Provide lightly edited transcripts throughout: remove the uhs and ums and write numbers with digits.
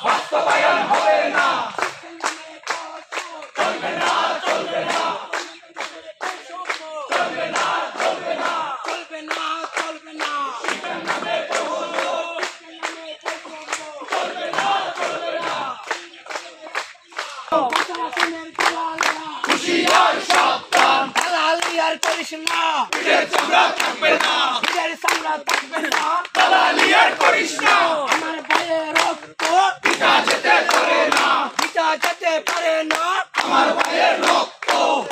বাস্তবায়ন হবে না, চলবে না, চলবে না, চলবে না, চলবে না, চলবে না, চলবে না, শিক্ষার নামে বৈষম্য, চলবে না, চলবে না। হুঁশিয়ার সাবধান, দালালি আর করিস না, পিঠের চামড়া থাকবে না, পিঠের চামড়া থাকবে না, দালালি আর করিস না। আমার ভাইয়ের রক্ত পিতা যেতে পারে না, পিতা যেতে পারে না, আমার ভাইয়ের রক্ত,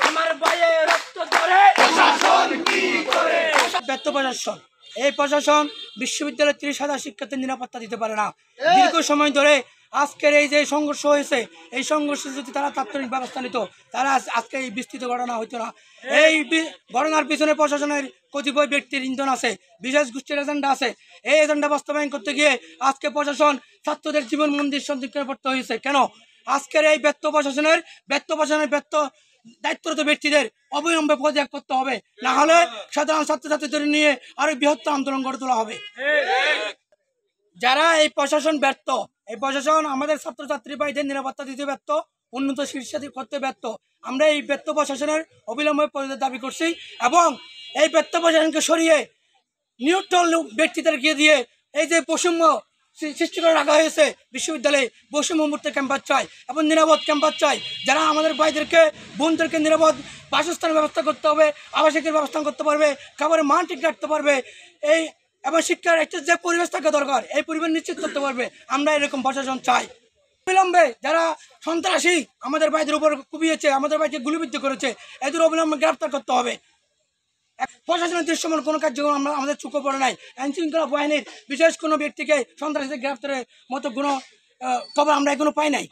আমার ভাইয়ের রক্ত ধরে প্রশাসন কি করে? ব্যর্থ প্রশাসন, এই প্রশাসন বিশ্ববিদ্যালয়ের 30,000 শিক্ষার্থীর নিরাপত্তা দিতে পারে না। দীর্ঘ সময় ধরে আজকের এই যে সংঘর্ষ হয়েছে, এই সংঘর্ষে যদি তারা তাৎক্ষণিক ব্যবস্থা নিত, তারা আজকে এই বিস্তৃত ঘটনা হইতো না। এই ঘটনার পিছনে প্রশাসনের কতিপয় ব্যক্তির ইন্ধন আছে, বিশেষ গোষ্ঠীর এজেন্ডা আছে। এই এজেন্ডা বাস্তবায়ন করতে গিয়ে আজকে প্রশাসন ছাত্রদের জীবন মন্দির সন্দিগ্ধ পড়তে হয়েছে। কেন? আজকের এই ব্যর্থ প্রশাসনের ব্যর্থ দায়িত্বরত ব্যক্তিদের অবিলম্বে পদত্যাগ করতে হবে, না হলে সাধারণ ছাত্রছাত্রীদের নিয়ে আরো বৃহত্তর আন্দোলন গড়ে তোলা হবে। যারা এই প্রশাসন ব্যর্থ, এই প্রশাসন আমাদের ছাত্রছাত্রী ভাইদের নিরাপত্তা দিতে ব্যর্থ, উন্নত শীর্ষে করতে ব্যর্থ। আমরা এই ব্যর্থ প্রশাসনের অবিলম্বে পদত্যাগ দাবি করছি এবং এই ব্যর্থ প্রশাসনকে সরিয়ে নিউট্রাল ব্যক্তিদেরকে দিয়ে এই যে বৈষম্য সৃষ্টি করে রাখা হয়েছে বিশ্ববিদ্যালয়ে, বৈষম্য মুক্ত ক্যাম্পাস চাই এবং নিরাপদ ক্যাম্পাস চাই। যারা আমাদের ভাইদেরকে বোনদেরকে নিরাপদ বাসস্থানের ব্যবস্থা করতে হবে, আবাসিকের ব্যবস্থা করতে পারবে, খাবারের মান ঠিক রাখতে পারবে, এই এবং শিক্ষার একটা যে পরিবেশ থাকা দরকার, এই পরিবেশ নিশ্চিত করতে পারবে। আমরা এরকম প্রশাসন চাই। অবিলম্বে যারা সন্ত্রাসী আমাদের ভাইদের উপর কুপিয়েছে, আমাদের ভাইকে গুলিবিদ্ধ করেছে, এদের অবিলম্বে গ্রেপ্তার করতে হবে। প্রশাসনের দৃশ্যমান কোনো কার্যক্রম আমরা আমাদের চোখে পড়ে নাই। আইন শৃঙ্খলা বাহিনীর বিশেষ কোনো ব্যক্তিকে সন্ত্রাসীদের গ্রেপ্তারের মতো কোনো খবর আমরা এখনো পাই নাই।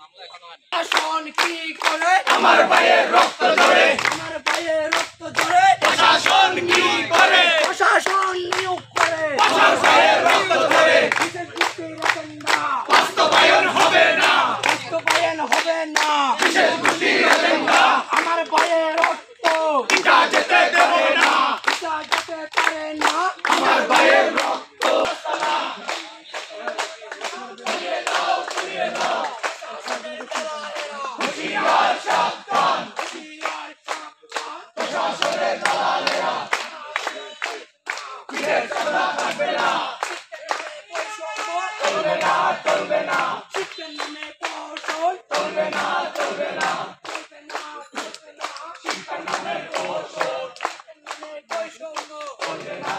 প্রশাসন কি করে? আমার ভাইয়ের রক্ত ঝরে, আমার ভাইয়ের রক্ত ঝরে, প্রশাসন কি করে? প্রশাসন নিয়োগ করে, আমার ভাইয়ের রক্ত ঝরে, বিশেষ গোষ্ঠীর এজেন্ডা বাস্তবায়ন হবে না, বাস্তবায়ন হবে না, বিশেষ গোষ্ঠীর এজেন্ডা আমার ভাইয়ের রক্ত পিতা যেতে দেবে না, পিতা যেতে পারে না, আমার ভাইয়ের রক্ত। হুঁশিয়ার সাবধান, প্রশাসনের দালালেরা পিঠের চামড়া থাকবে না, চলবে না, চলবে না, শিক্ষার নামে কৌশল, চলবে না, চলবে না, চলবে না, চলবে না, শিক্ষার নামে কৌশল, শিক্ষার নামে বৈষম্য, চলবে না।